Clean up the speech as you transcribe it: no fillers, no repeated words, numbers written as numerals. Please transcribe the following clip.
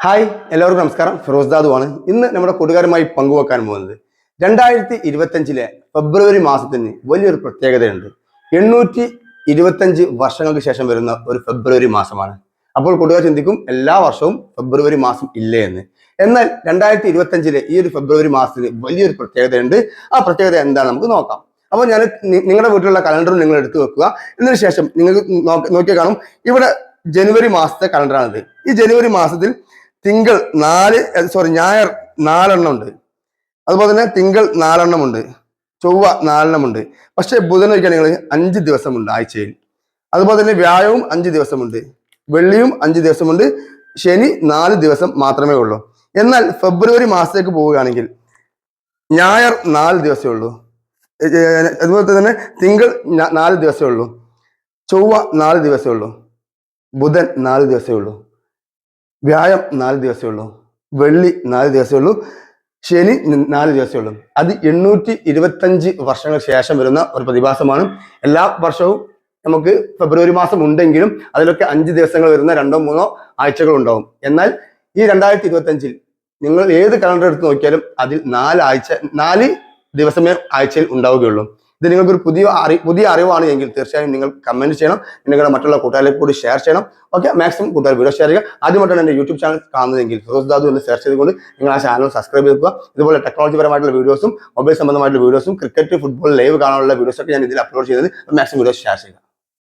Hi, എല്ലാവർക്കും നമസ്കാരം. ഫിറോസ് ദാദുവാണ്. ഇന്ന് നമ്മുടെ കൂട്ടുകാരുമായി പങ്കുവെക്കാൻ പോകുന്നത് 2025 ഫെബ്രുവരി മാസത്തിന് വലിയൊരു പ്രത്യേകതയുണ്ട്. 825 വർഷങ്ങൾക്ക് ശേഷം വരുന്ന ഒരു ഫെബ്രുവരി മാസമാണ്. അപ്പോൾ കൂട്ടുകാർ ചിന്തിക്കും, എല്ലാ വർഷവും ഫെബ്രുവരി മാസം ഇല്ലേ എന്ന്. എന്നാൽ 2025 ഈ ഒരു ഫെബ്രുവരി മാസത്തിന് വലിയൊരു പ്രത്യേകതയുണ്ട്. ആ പ്രത്യേകത എന്താണ് നമുക്ക് നോക്കാം. അപ്പോൾ ഞാൻ നിങ്ങളുടെ വീട്ടിലുള്ള കലണ്ടർ നിങ്ങൾ എടുത്തു വെക്കുക. എന്നതിന് ശേഷം നിങ്ങൾക്ക് നോക്കിയാൽ കാണും, ഇവിടെ ജനുവരി മാസത്തെ കലണ്ടറാണിത്. ഈ ജനുവരി മാസത്തിൽ തിങ്കൾ ഞായർ 4 എണ്ണം ഉണ്ട്. അതുപോലെ തന്നെ തിങ്കൾ 4 എണ്ണം ഉണ്ട്, ചൊവ്വ 4 എണ്ണം ഉണ്ട്. പക്ഷെ ബുധൻ നോക്കിയാണെങ്കിൽ 5 ദിവസമുണ്ട് ആഴ്ചയിൽ. അതുപോലെ തന്നെ വ്യാഴവും 5 ദിവസമുണ്ട്, വെള്ളിയും 5 ദിവസമുണ്ട്, ശനി 4 ദിവസം മാത്രമേ ഉള്ളൂ. എന്നാൽ ഫെബ്രുവരി മാസത്തേക്ക് പോവുകയാണെങ്കിൽ ഞായർ 4 ദിവസമേ ഉള്ളൂ. അതുപോലെ തന്നെ തിങ്കൾ 4 ദിവസമേ ഉള്ളൂ, ചൊവ്വ 4 ദിവസമേ ഉള്ളൂ, ബുധൻ 4 ദിവസമേ ഉള്ളൂ, വ്യാഴം 4 ദിവസമേ ഉള്ളൂ, വെള്ളി 4 ദിവസമേ ഉള്ളൂ, ശനി 4 ദിവസമേ ഉള്ളൂ. അത് 825 വർഷങ്ങൾക്ക് ശേഷം വരുന്ന ഒരു പ്രതിഭാസമാണ്. എല്ലാ വർഷവും നമുക്ക് ഫെബ്രുവരി മാസം ഉണ്ടെങ്കിലും അതിലൊക്കെ 5 ദിവസങ്ങൾ വരുന്ന 2-3 ആഴ്ചകൾ ഉണ്ടാവും. എന്നാൽ ഈ 2025 നിങ്ങൾ ഏത് കലണ്ടർ എടുത്ത് നോക്കിയാലും അതിൽ 4 ദിവസമേ ആഴ്ചയിൽ ഉണ്ടാവുകയുള്ളൂ. ഇത് നിങ്ങൾക്കൊരു പുതിയ അറിവാണ് എങ്കിൽ തീർച്ചയായും നിങ്ങൾ കമന്റ് ചെയ്യണം. നിങ്ങളുടെ മറ്റുള്ള കൂട്ടുകാരിലേക്ക് കൂടി ഷെയർ ചെയ്യണം. ഓക്കെ, മാക്സിമം കൂട്ടുകാർ വീഡിയോ ഷെയർ ചെയ്യുക. ആദ്യമായിട്ടാണ് എൻ്റെ യൂട്യൂബ് ചാനൽ കാണുന്നതെങ്കിൽ ഫിറോസ് ദാദു എന്ന് സെർച്ച് ചെയ്തുകൊണ്ട് നിങ്ങൾ ആ ചാനൽ സബ്സ്ക്രൈബ് ചെയ്യുക. ഇതുപോലെ ടെക്നോളജി പരമായിട്ടുള്ള വീഡിയോസും മൊബൈൽ സംബന്ധമായിട്ടുള്ള വീഡിയോസും ക്രിക്കറ്റ്, ഫുട്ബോൾ ലൈവ് കാണാനുള്ള വീഡിയോസൊക്കെ ഞാൻ ഇതിൽ അപ്ലോഡ് ചെയ്യുന്നത്. മാക്സിമം വീഡിയോ ഷെയർ ചെയ്യുക.